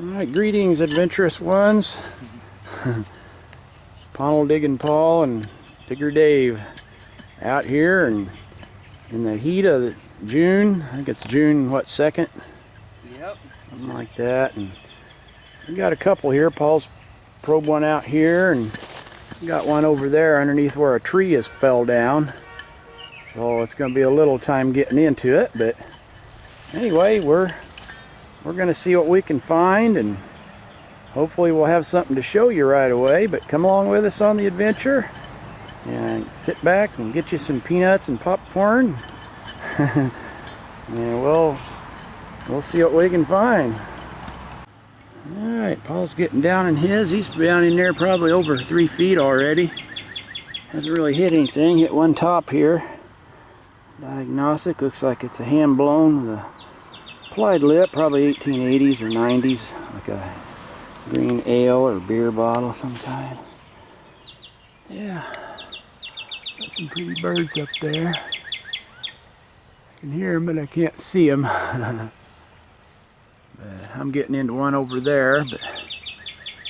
Alright, greetings adventurous ones. Pontil Paul and Digger Dave out here and in the heat of June. I think it's June, what, 2nd? Yep. Something like that. And we got a couple here. Paul's probed one out here and got one over there underneath where a tree has fell down. So it's going to be a little time getting into it, but anyway, we're going to see what we can find, and hopefully we'll have something to show you right away. But come along with us on the adventure and sit back and get you some peanuts and popcorn and we'll see what we can find. Alright, Paul's getting down in his. He's down in there probably over 3 feet already. Hasn't really hit anything. Hit one top here. Diagnostic. Looks like it's a hand blown with a applied lip, probably 1880s or 90s, like a green ale or beer bottle of some kind. Yeah, got some pretty birds up there. I can hear them, but I can't see them. I'm getting into one over there, but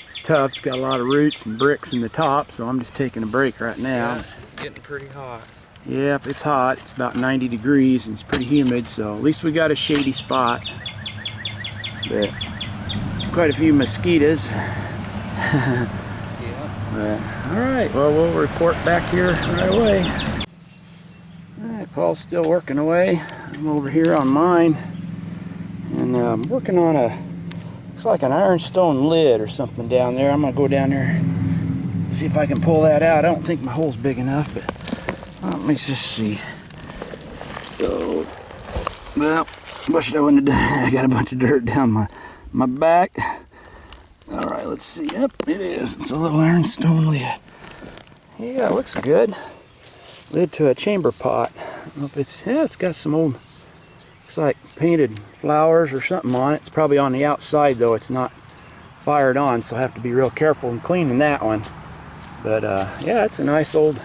it's tough. It's got a lot of roots and bricks in the top, so I'm just taking a break right now. Yeah, it's getting pretty hot. Yep, it's hot. It's about 90 degrees and it's pretty humid, so at least we got a shady spot. But quite a few mosquitoes. Yeah. But, all right, well, we'll report back here right away. All right, Paul's still working away. I'm over here on mine, and I'm working on looks like an ironstone lid or something down there. I'm gonna go down there and see if I can pull that out. I don't think my hole's big enough, but let me just see. So, well, wish I wouldn't have done. I got a bunch of dirt down my back. All right, let's see. Yep, it is. It's a little ironstone lid. Yeah, it looks good. Lid to a chamber pot. I don't know if it's got some old, looks like painted flowers or something on it. It's probably on the outside though. It's not fired on, so I have to be real careful in cleaning that one. But yeah, it's a nice old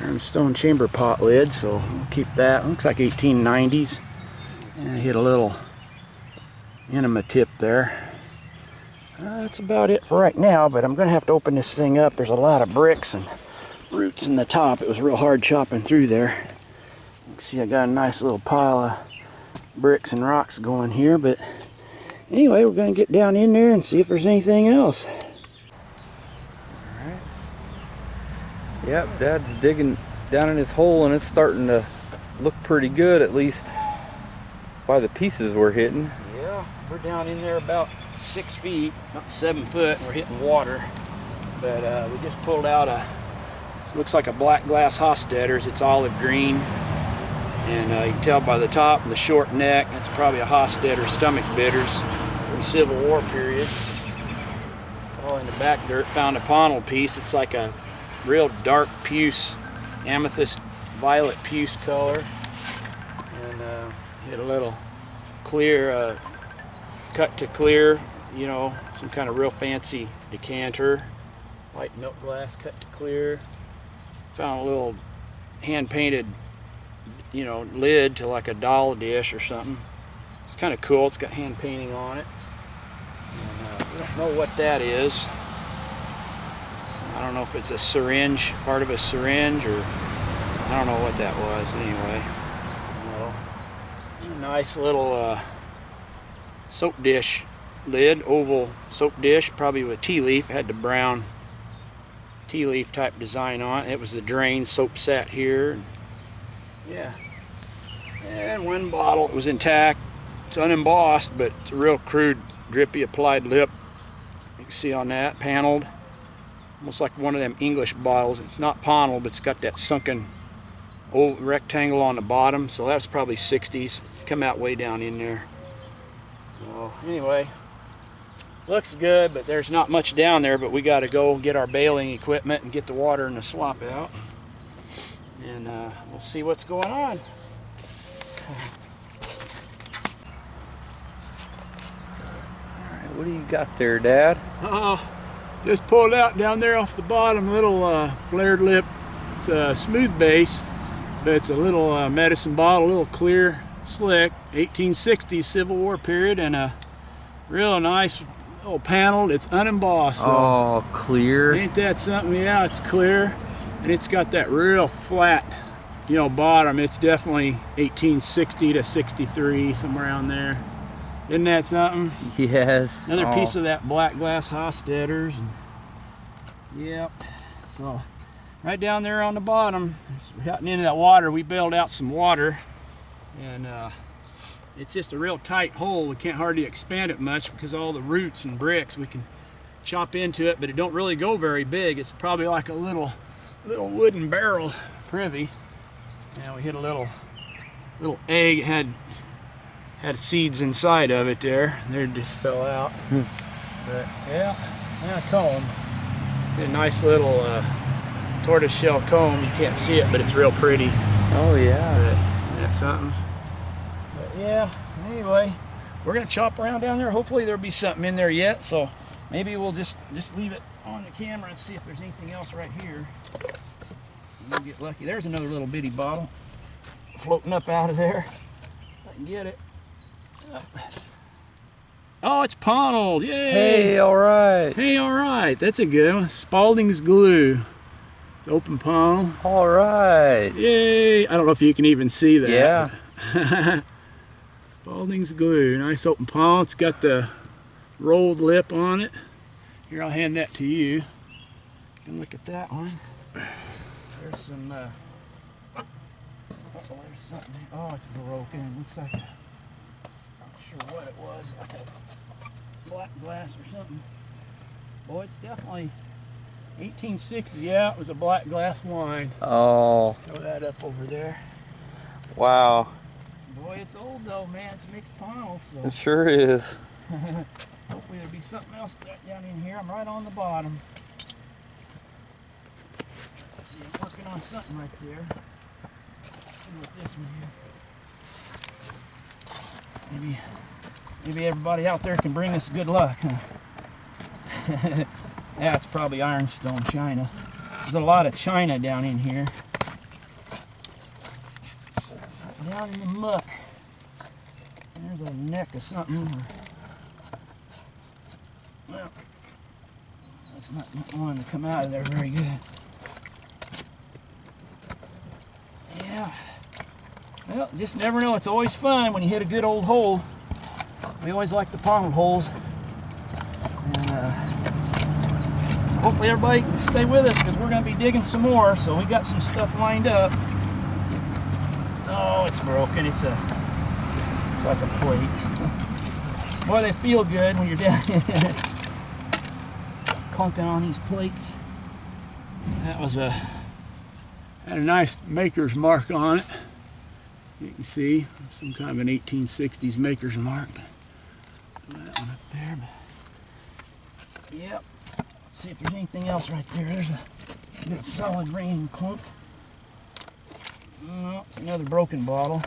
ironstone chamber pot lid, so we'll keep that. Looks like 1890s. And I hit a little enema tip there. That's about it for right now, but I'm going to have to open this thing up. There's a lot of bricks and roots in the top. It was real hard chopping through there. You can see I got a nice little pile of bricks and rocks going here, but anyway, we're going to get down in there and see if there's anything else. Yep, Dad's digging down in his hole and it's starting to look pretty good, at least by the pieces we're hitting. Yeah, we're down in there about 6 feet, about 7 foot, and we're hitting water. But we just pulled out it looks like a black glass Hofstadter's. It's olive green, and you can tell by the top and the short neck, it's probably a Hofstadter stomach bitters from the Civil War period. Oh, in the back dirt, found a Pontil piece. It's like a real dark puce, amethyst violet puce color, and hit a little clear, cut to clear, you know, some kind of real fancy decanter, white milk glass cut to clear. Found a little hand painted, you know, lid to like a doll dish or something. It's kind of cool. It's got hand painting on it, and we don't know what that is. I don't know if it's a syringe, part of a syringe, or I don't know what that was. Anyway, a nice little soap dish lid, oval soap dish, probably with tea leaf. It had the brown tea leaf type design on it. It was the drain. Soap sat here. Yeah, and one bottle, it was intact. It's unembossed, but it's a real crude, drippy applied lip. You can see on that, paneled. Almost like one of them English bottles. It's not Pontil, but it's got that sunken old rectangle on the bottom. So that's probably 60s. Come out way down in there. So anyway, looks good, but there's not much down there. But we got to go get our bailing equipment and get the water and the slop out. And we'll see what's going on. Alright, what do you got there, Dad? Just pulled out down there off the bottom, little flared lip. It's a smooth base, but it's a little medicine bottle, a little clear, slick, 1860s Civil War period, and Real nice, little paneled. It's unembossed. So Oh, clear. ain't that something? Yeah, it's clear, and it's got that real flat, you know, bottom. It's definitely 1860 to 63, somewhere around there. Isn't that something? Yes. Another piece of that black glass Hofstadter's. Yep. So right down there on the bottom, getting into that water, we bailed out some water, and it's just a real tight hole. We can't hardly expand it much because all the roots and bricks, we can chop into it, but it don't really go very big. It's probably like a little wooden barrel Privy. And we hit a little egg. It had seeds inside of it there. They just fell out. But yeah, comb. A nice little tortoiseshell comb. You can't see it, but it's real pretty. Oh yeah. But that's something. But yeah, anyway, we're gonna chop around down there. Hopefully there'll be something in there yet. So maybe we'll just leave it on the camera and see if there's anything else right here. We'll get lucky. There's another little bitty bottle floating up out of there. If I can get it. Oh, it's Pontil. Yay! Hey, all right. Hey, all right. That's a good one. Spalding's glue. It's open Pontil. All right. Yay! I don't know if you can even see that. Yeah. Spalding's glue. Nice open Pontil. It's got the rolled lip on it. Here, I'll hand that to you. You can look at that one. There's some. There's something. Oh, it's broken. It looks like. Not sure what it was. Like a black glass or something. Boy, it's definitely 1860s. Yeah, it was a black glass wine. Oh. Throw that up over there. Wow. Boy, it's old though, man. It's mixed Pontils, so. It sure is. Hopefully there'll be something else down in here. I'm right on the bottom. Let's see, I'm working on something right there. Let's see what this one here. Maybe everybody out there can bring us good luck, huh? Yeah, it's probably ironstone china. There's a lot of china down in here. Down in the muck. There's a neck of something. Well, that's not wanting to come out of there very good. Yeah. Well, just never know. It's always fun when you hit a good old hole. We always like the pontil holes. And hopefully everybody can stay with us because we're going to be digging some more. So we got some stuff lined up. Oh, it's broken. It's like a plate. Boy, they feel good when you're down clunking on these plates. That was had a nice maker's mark on it. You can see some kind of an 1860s maker's mark. That one up there. But yep. Let's see if there's anything else right there. There's a good solid green clunk. Oh, it's another broken bottle.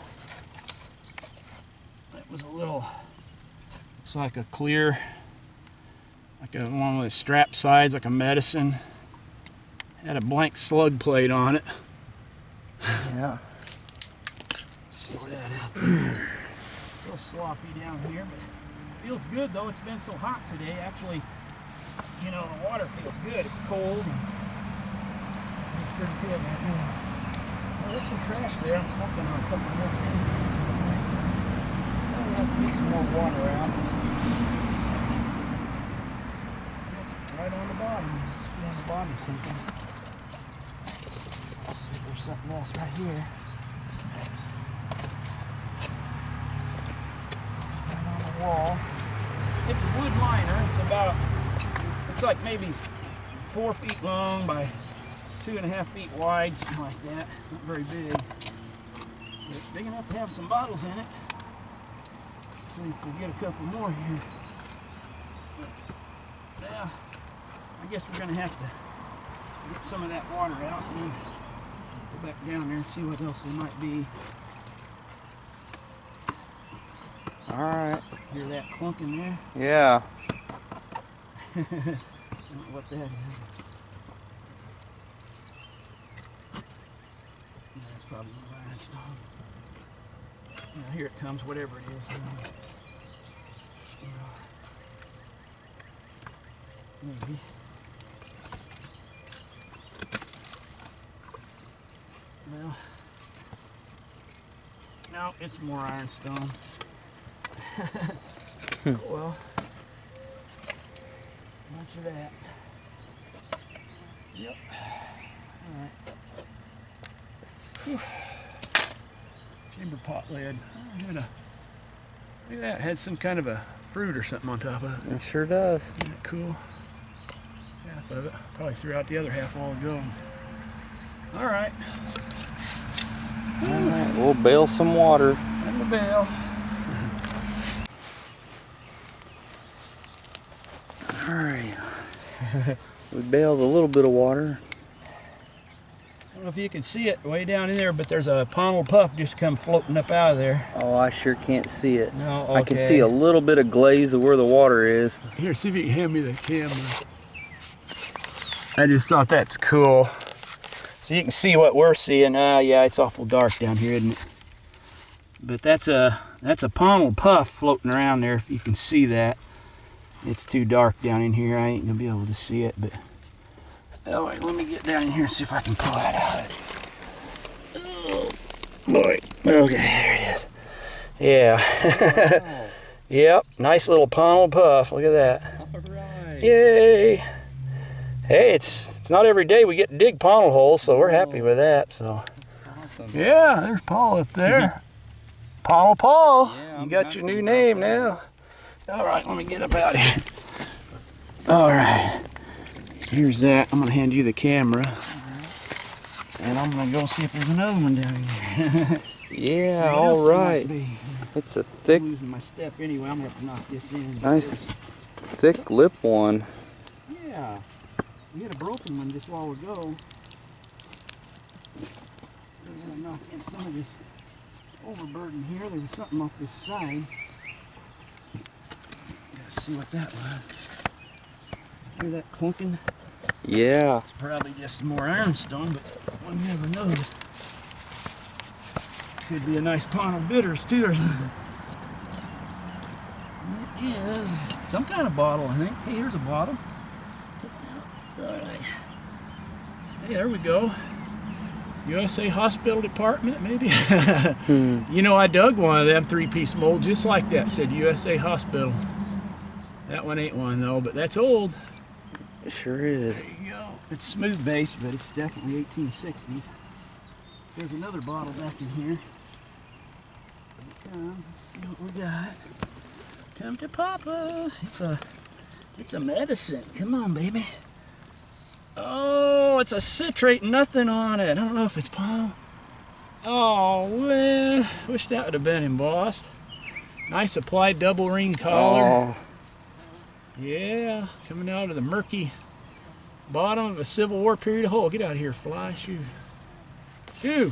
That was a little, looks like a clear, like a one with strap sides, like a medicine. Had a blank slug plate on it. Yeah. Throw that out there. A little sloppy down here, but feels good though. It's been so hot today. Actually, you know, the water feels good. It's cold. And it's pretty good right now. Oh, there's some trash there. I'm working on a couple more things. I'll have to get some more water out. That's right on the bottom. It's on the bottom clinking. Let's see if there's something else right here. Right on the wall. It's a wood liner. It's like maybe 4 feet long by 2.5 feet wide, something like that. Not very big. But it's big enough to have some bottles in it. See if we get a couple more here. But, yeah, I guess we're gonna have to get some of that water out and go back down there and see what else there might be. All right. Hear that clunking there? Yeah. I don't know what that is. That's probably an ironstone. Yeah, here it comes, whatever it is. maybe. Well, no, it's more ironstone. Well, much of that. Yep. All right. Whew. Chamber pot lid. Oh, look at that. It had some kind of a fruit or something on top of it. It sure does. Isn't that cool? Half of it. Probably threw out the other half a while ago. All right. All right, we'll bail some water. And the bail. All right. We bailed a little bit of water. I don't know if you can see it way down in there, but there's a Pontil puff just come floating up out of there. Oh, I sure can't see it. No, okay. I can see a little bit of glaze of where the water is. Here, see if you can hand me the camera. I just thought that's cool. So you can see what we're seeing. Yeah, it's awful dark down here, isn't it? But that's a Pontil puff floating around there, if you can see that. It's too dark down in here. I ain't gonna be able to see it, but oh wait, let me get down in here and see if I can pull that out. Oh boy. Okay, there it is. Yeah. Wow. Yep, nice little Pontil puff. Look at that. All right. Yay. Hey, it's not every day we get to dig Pontil holes, so we're happy with that. So awesome. Yeah, there's Paul up there. Pontil Paul. Yeah, you got your new name now. All right, let me get up out here. All right, here's that. I'm gonna hand you the camera, and I'm gonna go see if there's another one down here. Yeah, all right. It's a thick. I'm losing my step anyway. I'm gonna have to knock this in. Nice, thick lip one. Yeah, we had a broken one just a while ago. I'm gonna knock in some of this overburden here. There was something off this side. See what that was. Hear that clunking? Yeah. It's probably just more ironstone, but one never knows. Could be a nice Pontil bitters too. Or something. It is some kind of bottle, I think. Hey, here's a bottle. All right. Hey, there we go. USA Hospital Department, maybe. You know, I dug one of them 3-piece molds just like that. Said USA Hospital. That one ain't one though, but that's old. It sure is. There you go. It's smooth base, but it's definitely 1860s. There's another bottle back in here. Here it comes. Let's see what we got. Come to Papa. It's a medicine. Come on, baby. Oh, it's a citrate, nothing on it. I don't know if it's Paul. Oh, well, wish that would have been embossed. Nice applied double ring collar. Oh. Yeah, coming out of the murky bottom of a Civil War period hole. Get out of here, fly. Shoo. Shoo.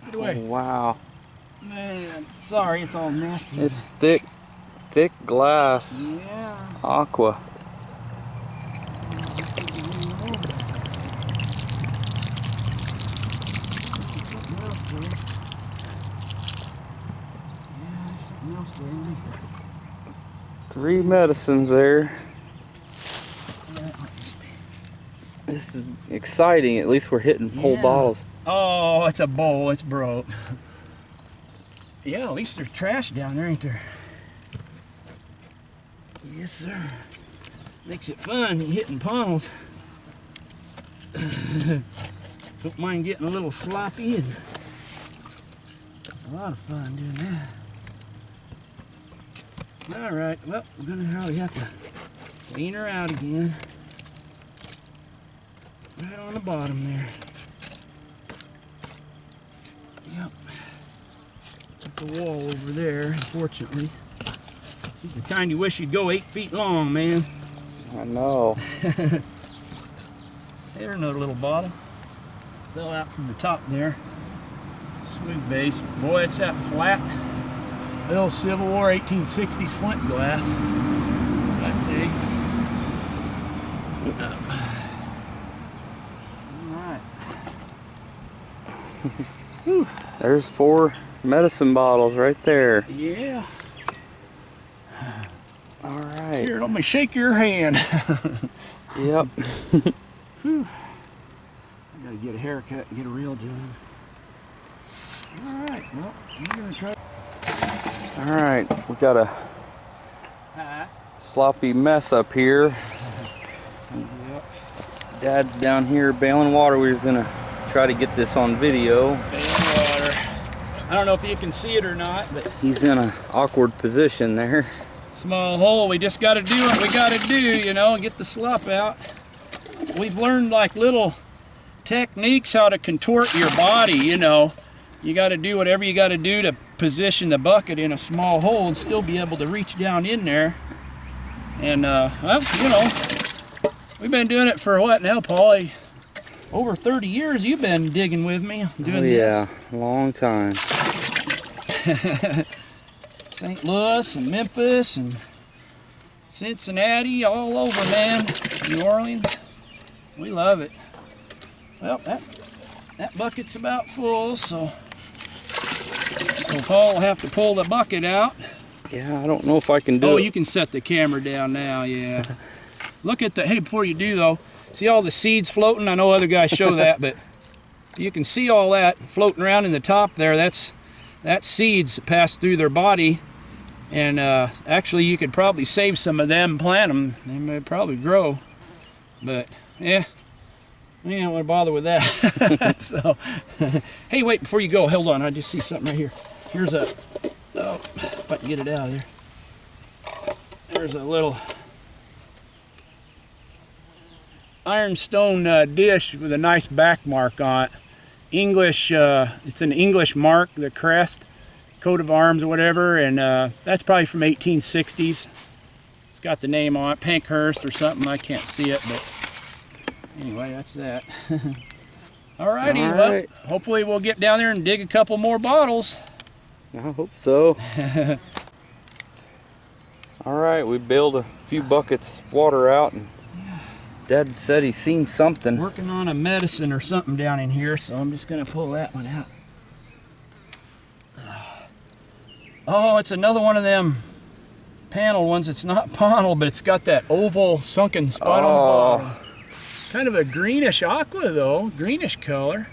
Get away. Oh, wow. Man, sorry, it's all nasty. It's thick glass. Yeah. Aqua. Three medicines there. This is exciting. At least we're hitting whole bottles. Oh, it's a bowl. It's broke. Yeah, at least there's trash down there, ain't there? Yes, sir. Makes it fun hitting Pontils. Don't mind getting a little sloppy. And a lot of fun doing that. All right, well, we're gonna probably have to clean her out again. Right on the bottom there. Yep. Up the wall over there, unfortunately. She's the kind you wish you'd go 8 feet long, man. I know. There's another little bottle. Fell out from the top there. Smooth base. Boy, it's that flat. Little Civil War 1860s flint glass. That big. All right. There's 4 medicine bottles right there. Yeah. All right. Here, let me shake your hand. Yep. Whew. I gotta get a haircut and get a real job. All right, well, I'm gonna try. All right, we got a sloppy mess up here. Yep. Dad's down here bailing water. We were gonna try to get this on video. Bailing water. I don't know if you can see it or not, but He's in an awkward position there. small hole. We just got to do what we got to do, you know, and get the slop out. We've learned like little techniques how to contort your body, you know. You got to do whatever you got to do to position the bucket in a small hole and still be able to reach down in there. And, well, you know, we've been doing it for what now, Paul? Over 30 years you've been digging with me doing yeah, long time. St. Louis and Memphis and Cincinnati, all over, man. New Orleans, we love it. Well, that bucket's about full, so Paul will have to pull the bucket out. Yeah, I don't know if I can do it. Oh, you can set the camera down now, yeah. Look at the, hey, before you do though, see all the seeds floating? I know other guys show that, but you can see all that floating around in the top there. That's seeds pass through their body, and actually you could probably save some of them and plant them. They may probably grow, but yeah, we don't want to bother with that. So, hey, wait, before you go, hold on, I just see something right here. Here's a, oh, if I can get it out of there. There's a little ironstone dish with a nice back mark on it. English, it's an English mark, the crest, coat of arms or whatever, and that's probably from 1860s. It's got the name on it, Pankhurst or something, I can't see it, but anyway, that's that. Alrighty, All well, right. hopefully we'll get down there and dig a couple more bottles. I hope so. All right, we bailed a few buckets of water out, and Dad said he's seen something. Working on a medicine or something down in here, so I'm just gonna pull that one out. Oh, it's another one of them panel ones. It's not Pontil, but it's got that oval sunken spot on the bottom. Kind of a greenish aqua though, greenish color.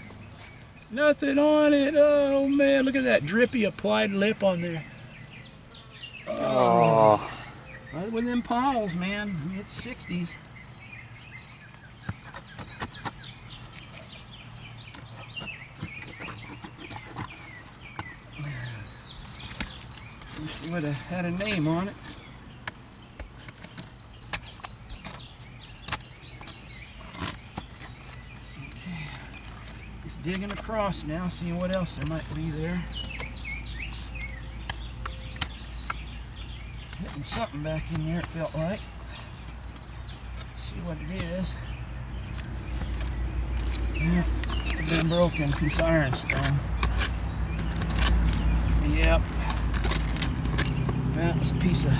Nothing on it. Oh man, look at that drippy applied lip on there. Oh. Right with them Pontils, man. It's 60s. Wish it would have had a name on it. Okay. Just digging across now, seeing what else there might be there. Hitting something back in there, it felt like. Let's see what it is. Yeah, must have been broken, piece of ironstone. Yep. That was a piece of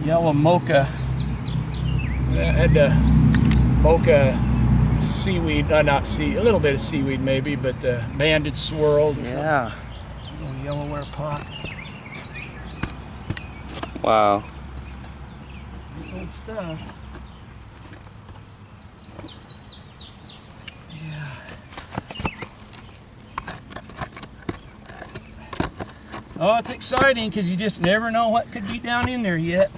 yellow mocha. That had the mocha seaweed, not sea, a little bit of seaweed maybe, but the banded swirls or something. A little yellowware pot. Wow. Nice old stuff. Yeah. Oh, it's exciting because you just never know what could be down in there yet.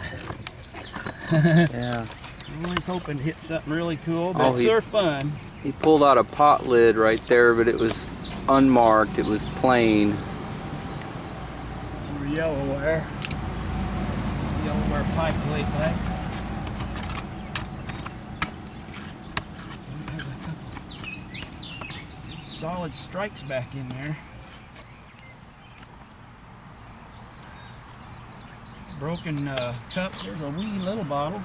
Yeah. I'm always hoping to hit something really cool, but they're fun. He pulled out a pot lid right there, but it was unmarked. It was plain. Or yellowware. Yellowware pipe plate back. Solid strikes back in there. Broken cups. There's a wee little bottle.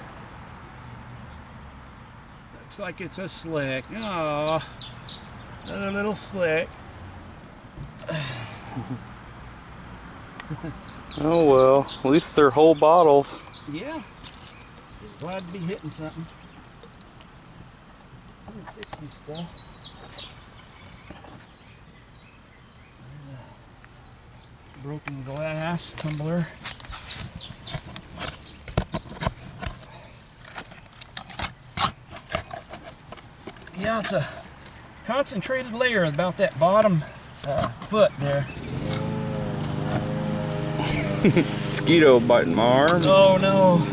Looks like it's a slick. Oh, another little slick. Oh well, at least they're whole bottles. Yeah. Glad to be hitting something. 60 stuff. Broken glass tumbler. Now it's a concentrated layer about that bottom foot there. Mosquito biting my arm. Oh no.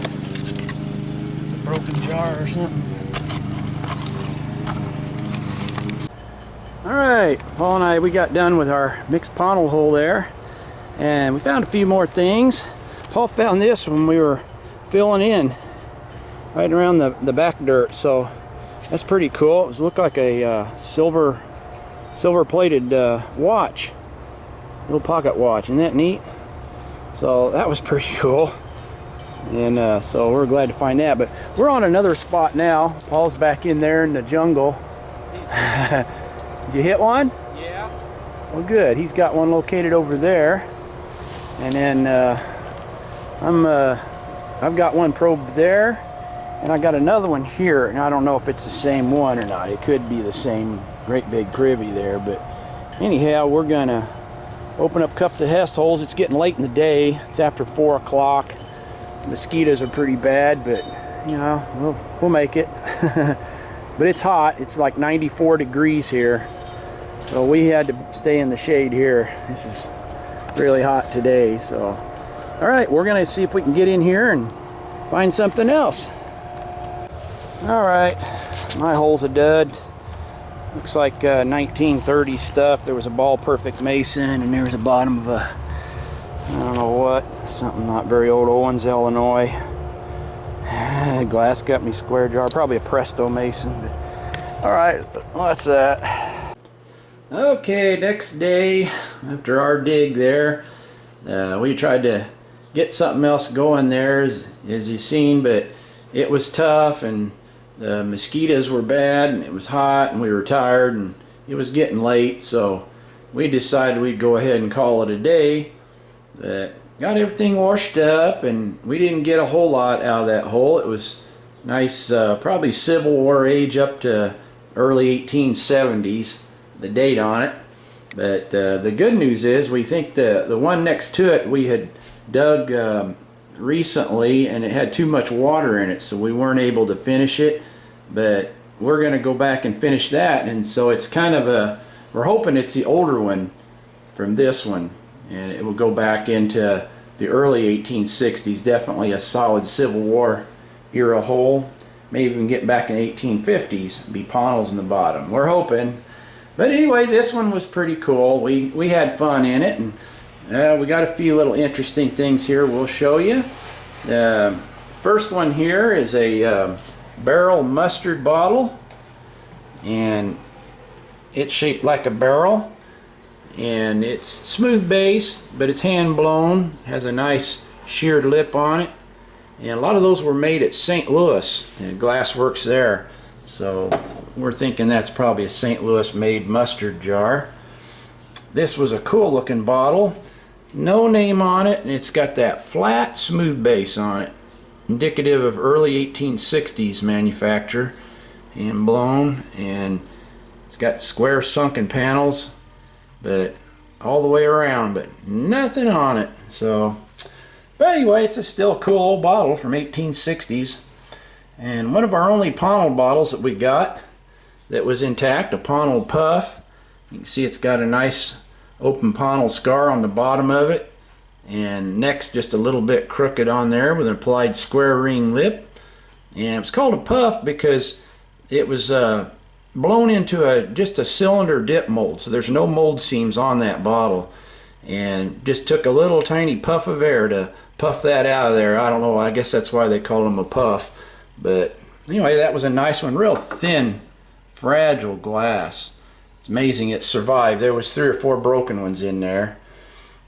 A broken jar or something. Alright, Paul and I, we got done with our mixed pontil hole there. And we found a few more things. Paul found this when we were filling in right around the back dirt. So that's pretty cool. It looked like a silver plated watch. Little pocket watch. Isn't that neat? So that was pretty cool. And so we're glad to find that. But we're on another spot now. Paul's back in there in the jungle. Did you hit one? Yeah. Well, good. He's got one located over there. And then I've got one probed there. And I got another one here, and I don't know if it's the same one or not. It could be the same great big privy there, but anyhow, we're gonna open up a couple of test holes. It's getting late in the day. It's after 4 o'clock. Mosquitoes are pretty bad, but you know, we'll make it. But it's hot. It's like 94 degrees here, so we had to stay in the shade here. This is really hot today. So, all right, we're gonna see if we can get in here and find something else. Alright, my hole's a dud. Looks like 1930s stuff. There was a ball perfect mason, and there's the bottom of a, I don't know what, something not very old, Owens, Illinois. Glass got me square jar, probably a Presto mason. Alright, what's that? Okay, next day after our dig there, we tried to get something else going there, as you've seen, but it was tough, and the mosquitoes were bad, and it was hot, and we were tired, and it was getting late, so we decided we'd go ahead and call it a day. Got everything washed up, and we didn't get a whole lot out of that hole. It was nice, probably Civil War age up to early 1870s, the date on it. But the good news is we think the one next to it we had dug recently, and it had too much water in it, so we weren't able to finish it. But we're going to go back and finish that, and so it's kind of we're hoping it's the older one from this one, and it will go back into the early 1860s. Definitely a solid Civil War era hole. Maybe even get back in 1850s, be Pontils in the bottom. We're hoping. But anyway, this one was pretty cool. We had fun in it, and we got a few little interesting things here we'll show you. First one here is a barrel mustard bottle, and it's shaped like a barrel, and it's smooth base, but it's hand blown, has a nice sheared lip on it, and a lot of those were made at St. Louis, and glass works there, so we're thinking that's probably a St. Louis made mustard jar. This was a cool looking bottle, no name on it, and it's got that flat smooth base on it, indicative of early 1860s manufacture, hand blown, and it's got square sunken panels, but all the way around, but nothing on it. So, but anyway, it's a still cool old bottle from 1860s, and one of our only Pontil bottles that we got that was intact, a Pontil puff. You can see it's got a nice open Pontil scar on the bottom of it, and neck's just a little bit crooked on there with an applied square ring lip. And it's called a puff because it was blown into just a cylinder dip mold, so there's no mold seams on that bottle, and just took a little tiny puff of air to puff that out of there. I don't know, I guess that's why they call them a puff. But anyway, that was a nice one, real thin, fragile glass. It's amazing it survived. There was 3 or 4 broken ones in there.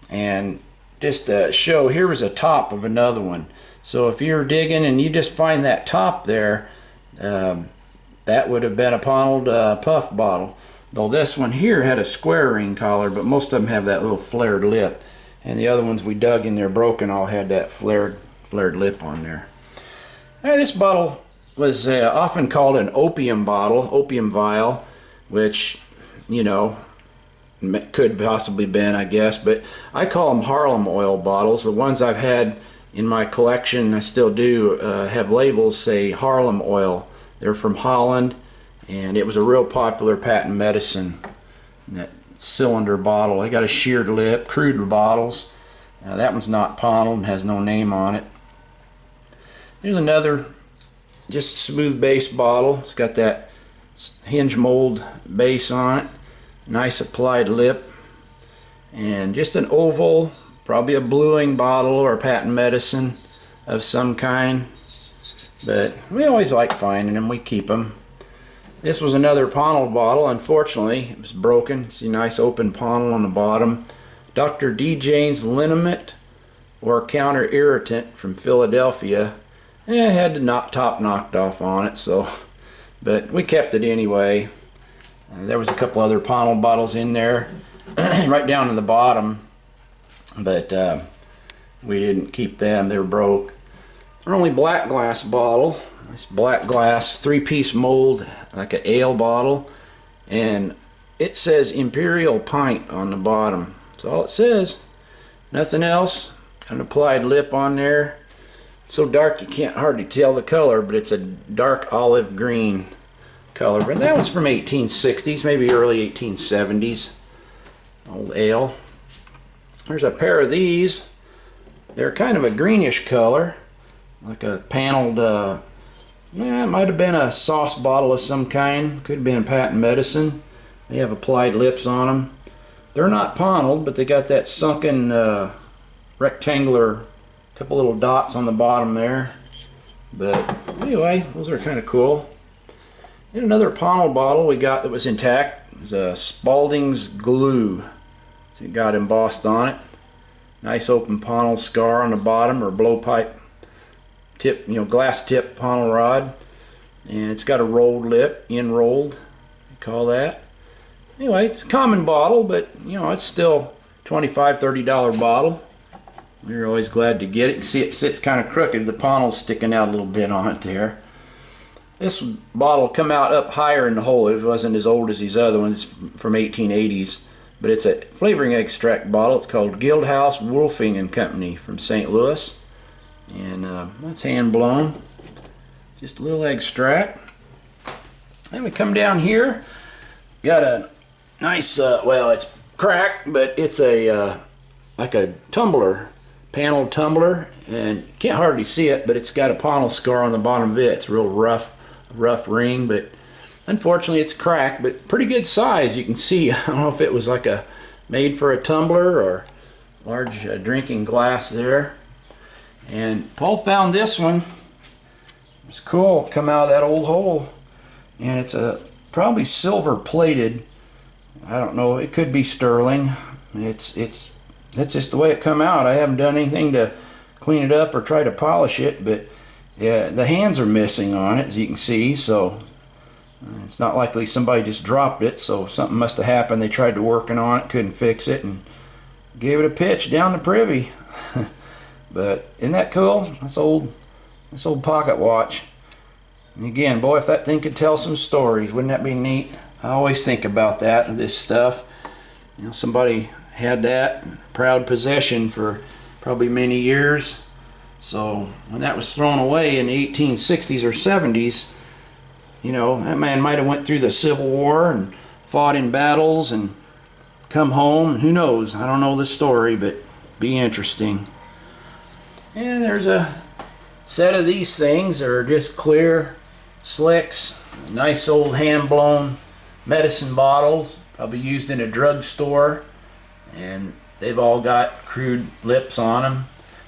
And just to show, here was a top of another one. So if you're digging and you just find that top there, that would have been a Pontil puff bottle. Though this one here had a square ring collar, but most of them have that little flared lip. And the other ones we dug in there broken all had that flared lip on there. Now, this bottle was often called an opium bottle, opium vial, which, you know, could possibly been, I guess, but I call them Harlem oil bottles. The ones I've had in my collection, I still do, have labels say Harlem oil. They're from Holland, and it was a real popular patent medicine. That cylinder bottle, they got a sheared lip, crude bottles. That one's not pontiled and has no name on it. There's another just smooth base bottle. It's got that hinge mold base on it, nice applied lip, and just an oval, probably a bluing bottle or a patent medicine of some kind, but we always like finding them. We keep them. This was another pontil bottle. Unfortunately, it was broken. See, nice open pontil on the bottom. Dr. D. Jane's liniment or counter irritant from Philadelphia. It had the top knocked off on it, so, but we kept it anyway. There was a couple other pontil bottles in there, right down to the bottom, but we didn't keep them. They were broke. Our only black glass bottle. This black glass 3-piece mold, like an ale bottle, and it says Imperial Pint on the bottom. That's all it says. Nothing else. An applied lip on there. It's so dark you can't hardly tell the color, but it's a dark olive green color. But that one's from 1860s, maybe early 1870s. Old ale. There's a pair of these. They're kind of a greenish color, like a paneled, it might have been a sauce bottle of some kind. Could have been patent medicine. They have applied lips on them. They're not pontiled, but they got that sunken rectangular, couple little dots on the bottom there. But anyway, those are kind of cool. And another pontil bottle we got that was intact. It was a Spalding's glue. It got embossed on it. Nice open pontil scar on the bottom, or blowpipe tip, glass tip pontil rod. And it's got a rolled lip, in-rolled, you call that. Anyway, it's a common bottle, but it's still $25, $30 bottle. We're always glad to get it. You can see it sits kind of crooked. The pontil's sticking out a little bit on it there. This bottle come out up higher in the hole. It wasn't as old as these other ones from 1880s, but it's a flavoring extract bottle. It's called Guildhouse Wolfing and Company from St. Louis, and that's hand blown. Just a little extract. Then we come down here. Got a nice, well, it's cracked, but it's a like a tumbler, paneled tumbler, and you can't hardly see it, but it's got a pontil scar on the bottom of it. It's a real rough ring, but unfortunately it's cracked, but pretty good size. You can see, I don't know if it was like a made for a tumbler or large drinking glass there. And Paul found this one. It's cool, come out of that old hole, and it's a probably silver plated. I don't know, it could be sterling. That's just the way it come out. I haven't done anything to clean it up or try to polish it, but yeah, the hands are missing on it, as you can see, so it's not likely somebody just dropped it, so something must have happened. They tried to working on it, couldn't fix it, and gave it a pitch down the Privy. But isn't that cool? This old pocket watch. And again, boy, if that thing could tell some stories, wouldn't that be neat? I always think about that and this stuff. Somebody had that proud possession for probably many years. So when that was thrown away in the 1860s or 70s, that man might have went through the Civil War and fought in battles and come home. Who knows? I don't know the story, but be interesting. And there's a set of these things. They're just clear slicks, nice old hand-blown medicine bottles, probably used in a drugstore, and they've all got crude lips on them.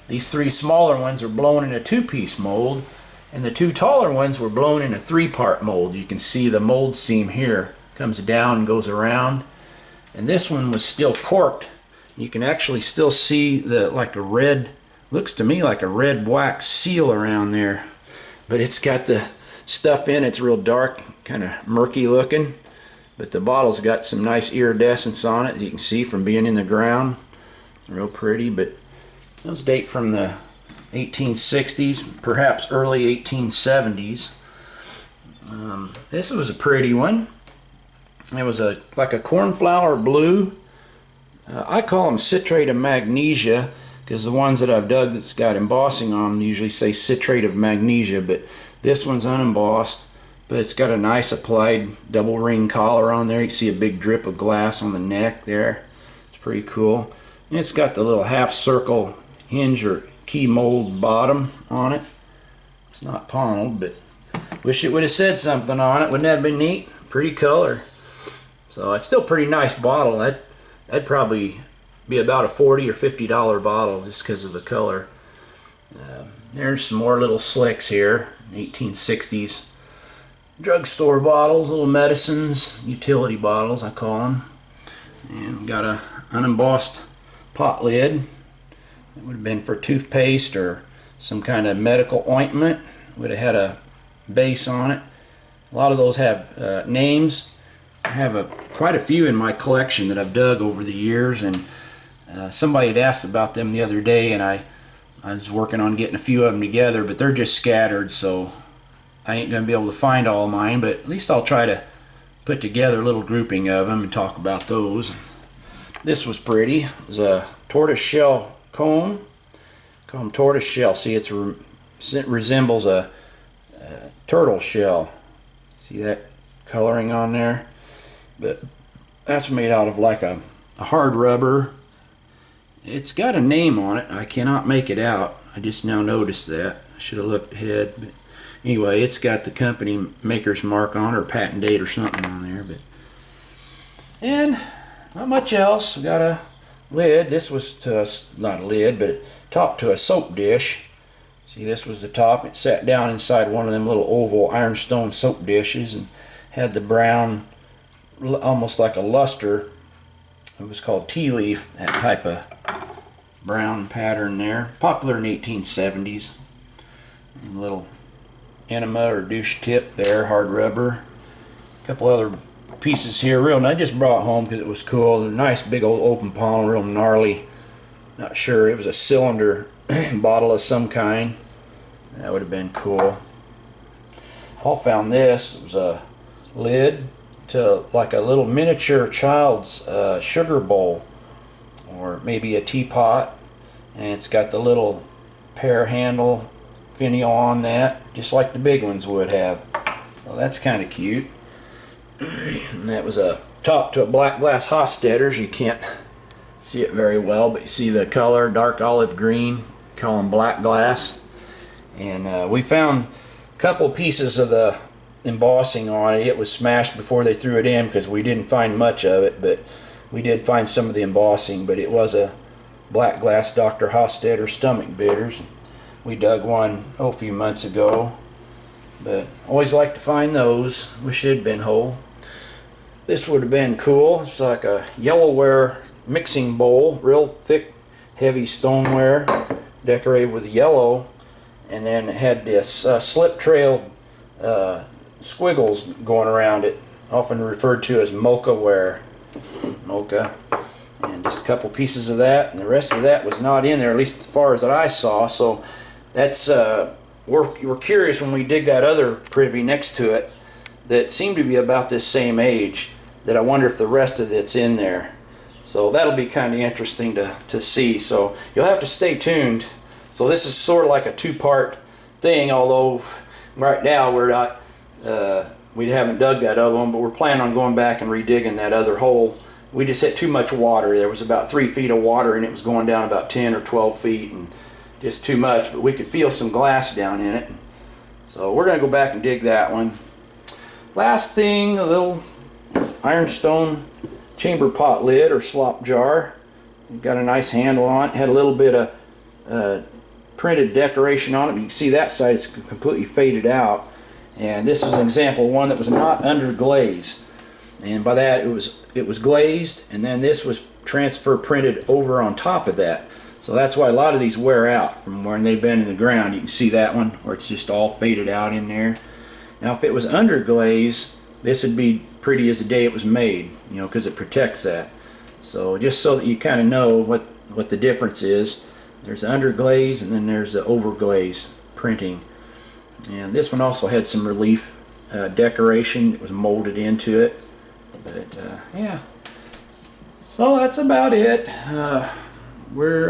These 3 smaller ones are blown in a 2-piece mold, and the 2 taller ones were blown in a 3-part mold. You can see the mold seam here comes down and goes around, and this one was still corked. You can actually still see like a red, looks to me like a red wax seal around there, but it's got the stuff in. It's real dark, kind of murky looking, but the bottle's got some nice iridescence on it, you can see from being in the ground. Real pretty, but those date from the 1860s, perhaps early 1870s. This was a pretty one. It was like a cornflower blue. I call them citrate of magnesia, because the ones that I've dug that's got embossing on them usually say citrate of magnesia, but this one's unembossed. but it's got a nice applied double ring collar on there. You can see a big drip of glass on the neck there. It's pretty cool. And it's got the little half circle hinge or key mold bottom on it. It's not pontiled, but wish it would have said something on it. Wouldn't that have been neat? Pretty color. So it's still a pretty nice bottle. That'd probably be about a $40 or $50 bottle just because of the color. There's some more little slicks here, 1860s drugstore bottles, little medicines, utility bottles I call them. And we got a unembossed pot lid. It would have been for toothpaste or some kind of medical ointment. Would have had a base on it. A lot of those have names. I have quite a few in my collection that I've dug over the years, and somebody had asked about them the other day, and I was working on getting a few of them together, but they're just scattered, so I ain't going to be able to find all of mine, but at least I'll try to put together a little grouping of them and talk about those. This was pretty. It was a tortoise shell comb. Call them tortoise shell. See, it resembles a turtle shell. See that coloring on there? But that's made out of like a hard rubber. It's got a name on it. I cannot make it out. I just now noticed that. I should have looked ahead. But anyway, it's got the company maker's mark on it, or patent date or something on there. And not much else. We got a lid. This was not a lid, but top to a soap dish. See, this was the top. It sat down inside one of them little oval ironstone soap dishes and had the brown, almost like a luster. It was called tea leaf, that type of brown pattern there. Popular in the 1870s. And a little enema or douche tip there, hard rubber. A couple other pieces here, real nice. I just brought it home because it was cool. A nice big old open pontil, real gnarly. Not sure, it was a cylinder bottle of some kind. That would have been cool. Paul found this. It was a lid to like a little miniature child's sugar bowl, or maybe a teapot, and it's got the little pear handle finial on that, just like the big ones would have. So that's kind of cute. And that was a top to a black glass Hofstadter's. You can't see it very well, but you see the color, dark olive green, call them black glass. And we found a couple pieces of the embossing on it. It was smashed before they threw it in because we didn't find much of it, but we did find some of the embossing. But it was a black glass Dr. Hofstadter stomach bitters. We dug one a few months ago, but always like to find those. Wish it had been whole. This would have been cool. It's like a yellowware mixing bowl, real thick, heavy stoneware, decorated with yellow, and then it had this slip trail squiggles going around it, often referred to as mocha ware. Mocha. And just a couple pieces of that, and the rest of that was not in there, at least as far as that I saw. So that's we're curious when we dig that other privy next to it that seemed to be about this same age, that I wonder if the rest of it's in there. So that'll be kind of interesting to see. So you'll have to stay tuned. So this is sort of like a two-part thing, although right now we're not we haven't dug that other one, but we're planning on going back and redigging that other hole. We just hit too much water. There was about 3 feet of water, and it was going down about 10 or 12 feet, and just too much. But we could feel some glass down in it. So we're going to go back and dig that one. Last thing, a little ironstone chamber pot lid or slop jar. Got a nice handle on it. Had a little bit of printed decoration on it. You can see that side is completely faded out. And this is an example of one that was not under glaze. And by that it was glazed, and then this was transfer printed over on top of that. So that's why a lot of these wear out from when they've been in the ground. You can see that one where it's just all faded out in there. Now if it was under glaze, this would be pretty as the day it was made, you know, because it protects that. So just so that you kind of know what the difference is, there's the under glaze and then there's the over glaze printing. And this one also had some relief decoration that was molded into it. But yeah, so that's about it. We're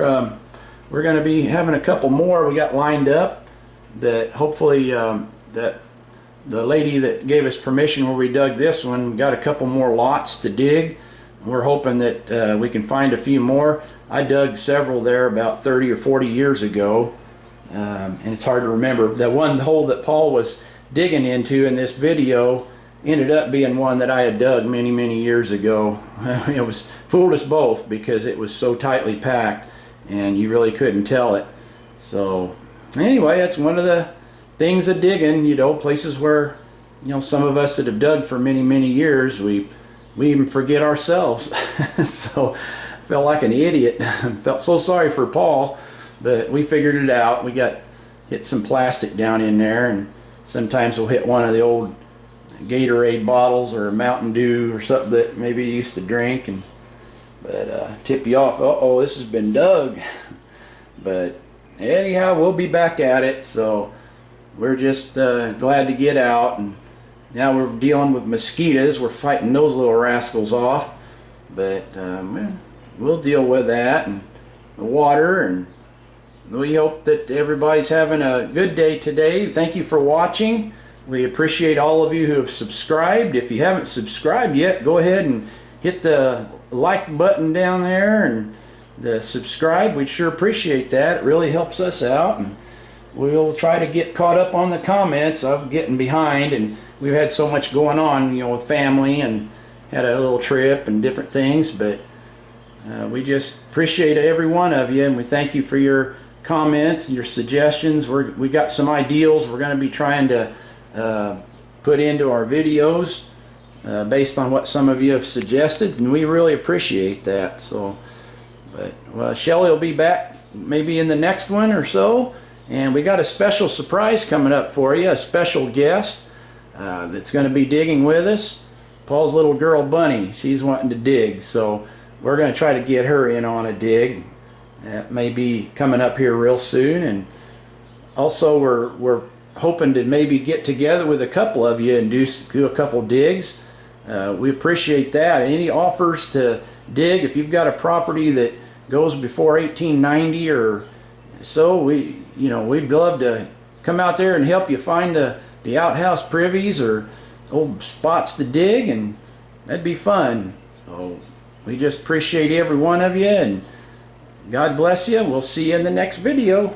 going to be having a couple more we got lined up that hopefully that the lady that gave us permission where we dug this one got a couple more lots to dig. We're hoping that we can find a few more. I dug several there about 30 or 40 years ago, and it's hard to remember. That one hole that Paul was digging into in this video ended up being one that I had dug many years ago. It was fooled us both because it was so tightly packed and you really couldn't tell it. So anyway, that's one of the things of digging, you know, places where, you know, some of us that have dug for many years, we even forget ourselves. So I felt like an idiot. Felt so sorry for Paul, but we figured it out. We hit some plastic down in there, and sometimes we'll hit one of the old Gatorade bottles or Mountain Dew or something that maybe you used to drink, and tip you off. Uh-oh, this has been dug. But anyhow, we'll be back at it. So we're just glad to get out, and now we're dealing with mosquitoes. We're fighting those little rascals off, but we'll deal with that, and the water, and we hope that everybody's having a good day today. Thank you for watching. We appreciate all of you who have subscribed. If you haven't subscribed yet, go ahead and hit the like button down there and the subscribe. We'd sure appreciate that. It really helps us out, and we'll try to get caught up on the comments. I'm getting behind, and we've had so much going on, you know, with family, and had a little trip and different things, but we just appreciate every one of you, and we thank you for your comments and your suggestions. We got some ideals we're going to be trying to put into our videos based on what some of you have suggested, and we really appreciate that. So, but well, Shelley will be back maybe in the next one or so, and we got a special surprise coming up for you, a special guest that's going to be digging with us. Paul's little girl Bunny, she's wanting to dig, so we're going to try to get her in on a dig. That may be coming up here real soon, and also we're hoping to maybe get together with a couple of you and do a couple digs. We appreciate that. Any offers to dig, if you've got a property that goes before 1890 or so, we'd love to come out there and help you find the outhouse privies or old spots to dig, and that'd be fun. So we just appreciate every one of you, and God bless you. We'll see you in the next video.